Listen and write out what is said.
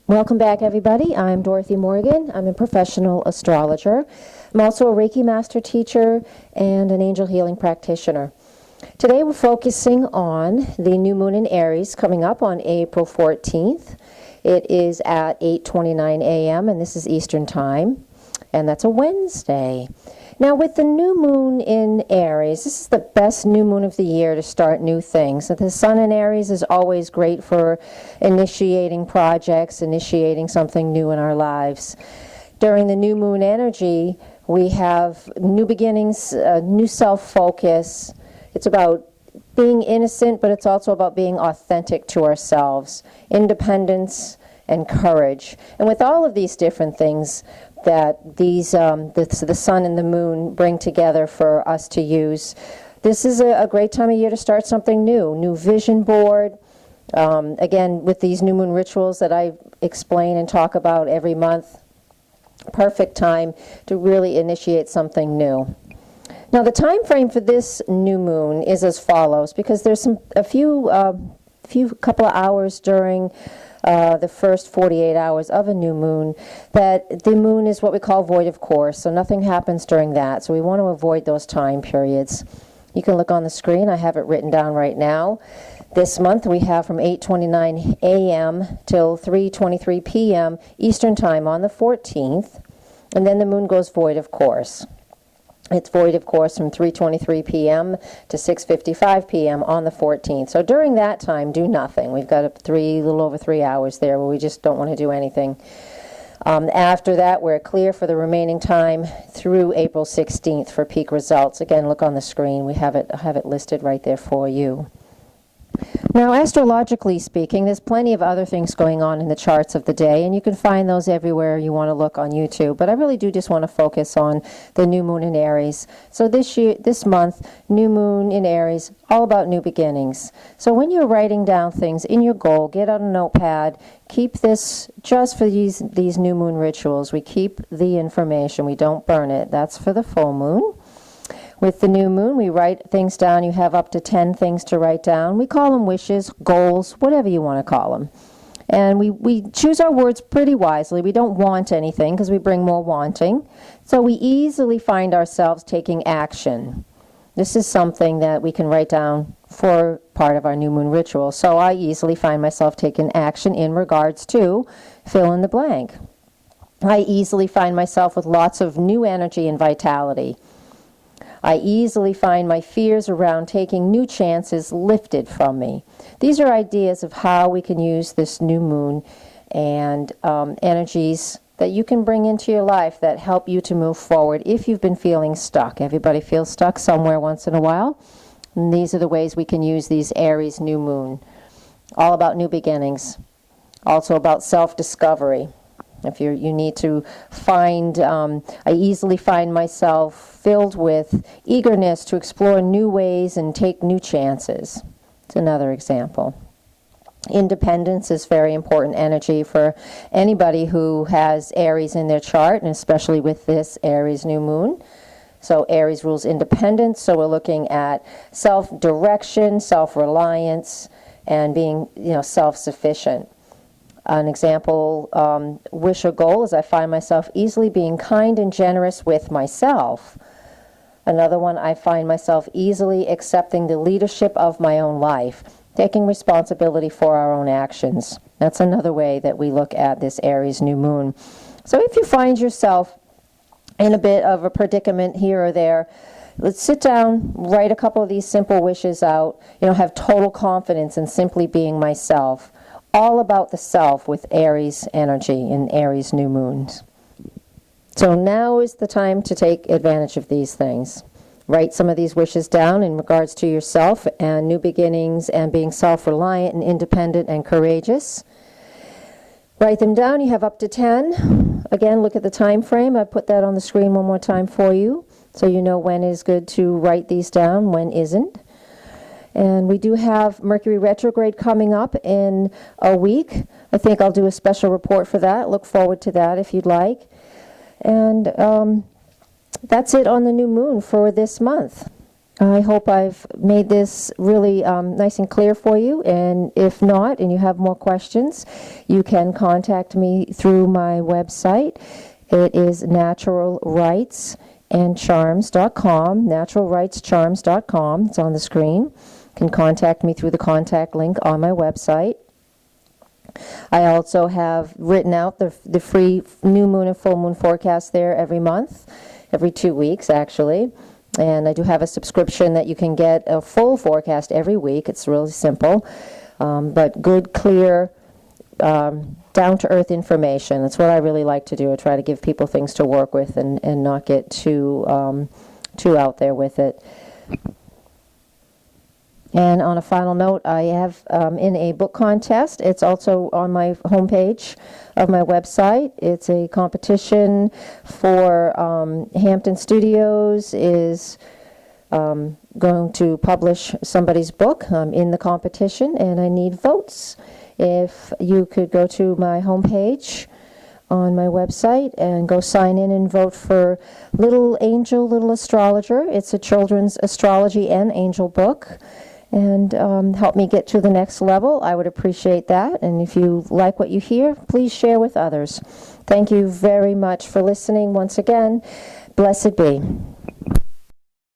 Welcome back, everybody. I'm Dorothy Morgan. I'm a professional astrologer. I'm also a Reiki master teacher and an angel healing practitioner. Today we're focusing on the new moon in Aries coming up on April 14th. It is at 8:29 a.m. and this is Eastern Time, and that's a Wednesday. Now, with the new moon in Aries, this is the best new moon of the year to start new things. The sun in Aries is always great for initiating projects, initiating something new in our lives. During the new moon energy, we have new beginnings, new self-focus. It's about being innocent, but it's also about being authentic to ourselves, independence and courage. And with all of these different things that the sun and the moon bring together for us to use, this is a great time of year to start something new vision board. Again, with these new moon rituals that I explain and talk about every month, perfect time to really initiate something new. Now, the time frame for this new moon is as follows, because there's a few couple of hours during the first 48 hours of a new moon that the moon is what we call void of course, so nothing happens during that. So we want to avoid those time periods. You can look on the screen. I have it written down right now. This month we have from 8:29 a.m. till 3:23 p.m. Eastern Time on the 14th, and then the moon goes void of course. It's void, of course, from 3:23 p.m. to 6:55 p.m. on the 14th. So during that time, do nothing. We've got a little over 3 hours there where we just don't want to do anything. After that, we're clear for the remaining time through April 16th for peak results. Again, look on the screen. We have it listed right there for you. Now, astrologically speaking, there's plenty of other things going on in the charts of the day, and you can find those everywhere you want to look on YouTube. But I really do just want to focus on the new moon in Aries. So this month, new moon in Aries, all about new beginnings. So when you're writing down things in your goal, get out a notepad. Keep this just for these new moon rituals. We keep the information. We don't burn it. That's for the full moon. With the new moon, we write things down. You have up to 10 things to write down. We call them wishes, goals, whatever you want to call them. And we choose our words pretty wisely. We don't want anything because we bring more wanting. So we easily find ourselves taking action. This is something that we can write down for part of our new moon ritual. So I easily find myself taking action in regards to fill in the blank. I easily find myself with lots of new energy and vitality. I easily find my fears around taking new chances lifted from me. These are ideas of how we can use this new moon and energies that you can bring into your life that help you to move forward if you've been feeling stuck. Everybody feels stuck somewhere once in a while. And these are the ways we can use these Aries new moon. All about new beginnings. Also about self-discovery. If you need to find, I easily find myself filled with eagerness to explore new ways and take new chances. It's another example. Independence is very important energy for anybody who has Aries in their chart, and especially with this Aries new moon. So Aries rules independence, so we're looking at self-direction, self-reliance, and being, self-sufficient. An example, wish or goal is I find myself easily being kind and generous with myself. Another one, I find myself easily accepting the leadership of my own life, taking responsibility for our own actions. That's another way that we look at this Aries new moon. So if you find yourself in a bit of a predicament here or there, let's sit down, write a couple of these simple wishes out, have total confidence in simply being myself. All about the self with Aries energy and Aries new moons. So now is the time to take advantage of these things. Write some of these wishes down in regards to yourself and new beginnings and being self-reliant and independent and courageous. Write them down. You have up to 10. Again, look at the time frame. I put that on the screen one more time for you so you know when is good to write these down, when isn't. And we do have Mercury retrograde coming up in a week. I think I'll do a special report for that. Look forward to that if you'd like. And that's it on the new moon for this month. I hope I've made this really nice and clear for you, and if not, and you have more questions, you can contact me through my website. It is naturalrightsandcharms.com, naturalrightscharms.com. It's on the screen. You can contact me through the contact link on my website. I also have written out the free new moon and full moon forecast there every month, every 2 weeks actually. And I do have a subscription that you can get a full forecast every week. It's really simple, but good, clear, down-to-earth information. That's what I really like to do. I try to give people things to work with and not get too out there with it. And on a final note, I have in a book contest. It's also on my homepage of my website. It's a competition for Hampton Studios is going to publish somebody's book in the competition, and I need votes. If you could go to my homepage on my website and go sign in and vote for Little Angel, Little Astrologer. It's a children's astrology and angel book. And help me get to the next level. I would appreciate that. And if you like what you hear, please share with others. Thank you very much for listening once again. Blessed be.